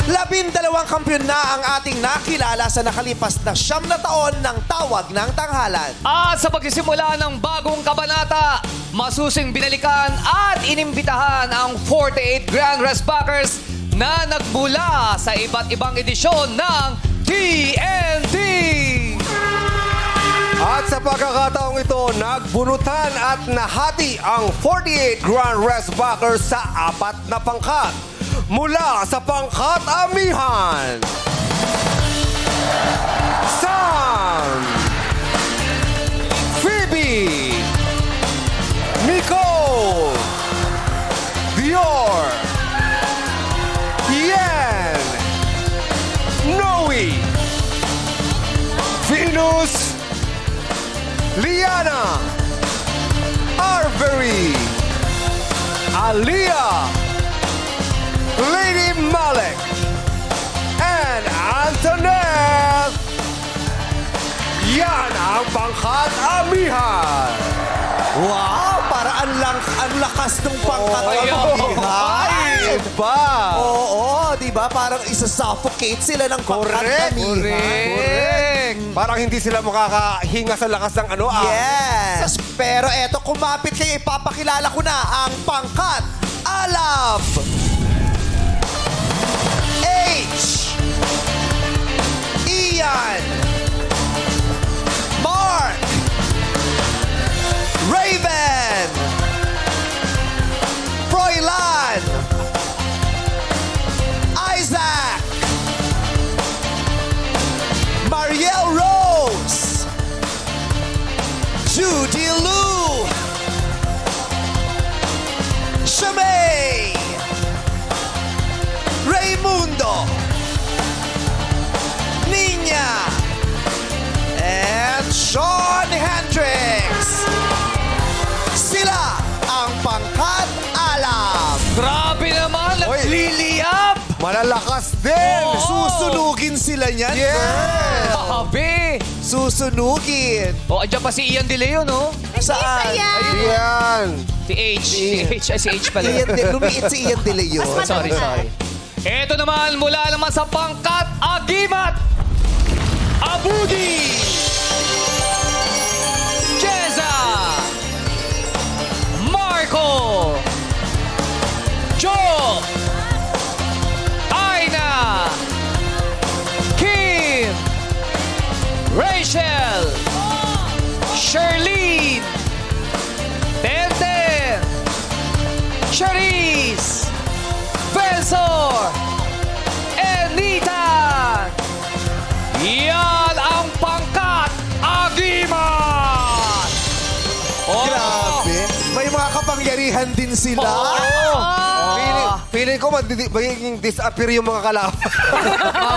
12 kampiyon na ang ating nakilala sa nakalipas na 9 na taon ng Tawag ng Tanghalan. At sa pagsisimula ng bagong kabanata, masusing binalikan at inimbitahan ang 48 Grand Resbackers na nagmula sa iba't ibang edisyon ng TNT. At sa pagkakataong ito, nagbunutan at nahati ang 48 Grand Resbackers sa 4 na pangkat. Mula sa pangkat amihan, Sam, Phoebe, Nicole, Dior, Yen, Noe, Venus, Liana, Arbery, Aliyah, Lady Malek, and Antoinette. Yan ang pangkat amihan. Wow! Para ang lakas ng pangkat Oh, amihan. Iba. Oo, di ba? Parang isa-suffocate sila ng pangkat Correct. amihan. Correct. Parang hindi sila makakahinga sa lakas ng ano. Yes! Pero eto, kumapit kayo, ipapakilala ko na ang pangkat Alab! H! Ian! Mark! Raven! Froilan! Isaac! Mariel Rose! Judy Lou! Shamay! Raymundo! Nina! And Sean Hendricks! Sila ang pangkat alam! Grabe naman, nagliliyap. Malalakas din. Oo. Susunugin sila niyan. Yes. Sabi. Susunugin. O, andyan pa si Ian De Leon, no? Saan? Yan. Si H. Si H pala. Lumiit si Ian De Leon. Sorry. Ito naman, mula naman sa pangkat Agimat, Abudi, Jeza, Marco, Joe, Aina, Kim, Rachel, Sherlyn, Tenten, Charisse, Belsor, Enita. Yan ang pangkat Agimat. Oh. Grabe. May mga kapangyarihan din sila. Feeling ko magiging disappear yung mga kalaban.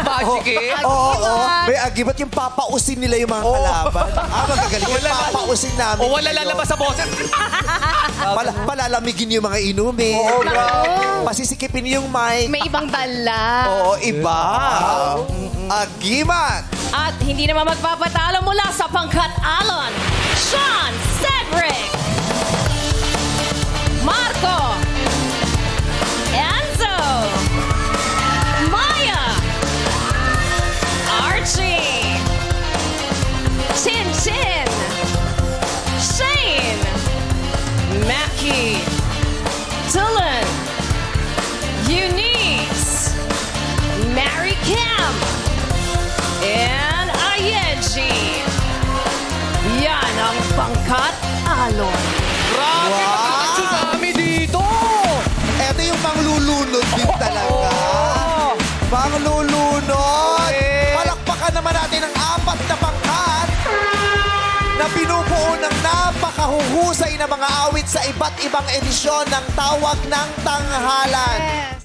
Magic eh. Oo. May agibat yung papausin nila yung mga kalaban. Magagaling yung papausin namin. O wala lalabas sa boses. Palalamigin yung mga inumin. Oo, grabe. Pasisikipin yung mic. May ibang dala. Oo, iba. Agimat. At hindi naman magpapatalo mula sa pangkat Alon, Sean Cedric, Marco, Enzo, Maya, Archie, Chin Chin, Shane, Mackie, Dylan, Eunice, Mary Cam, and Ayeji. Yan ang pangkat Alon. Grabe wow. Tsunami dito. Eto yung panglulunod din talaga. Panglulunod. Palakpakan naman natin ang 4 na pangkat na binubuo ng napakahuhusay na mga awit sa iba't ibang edisyon ng Tawag ng Tanghalan.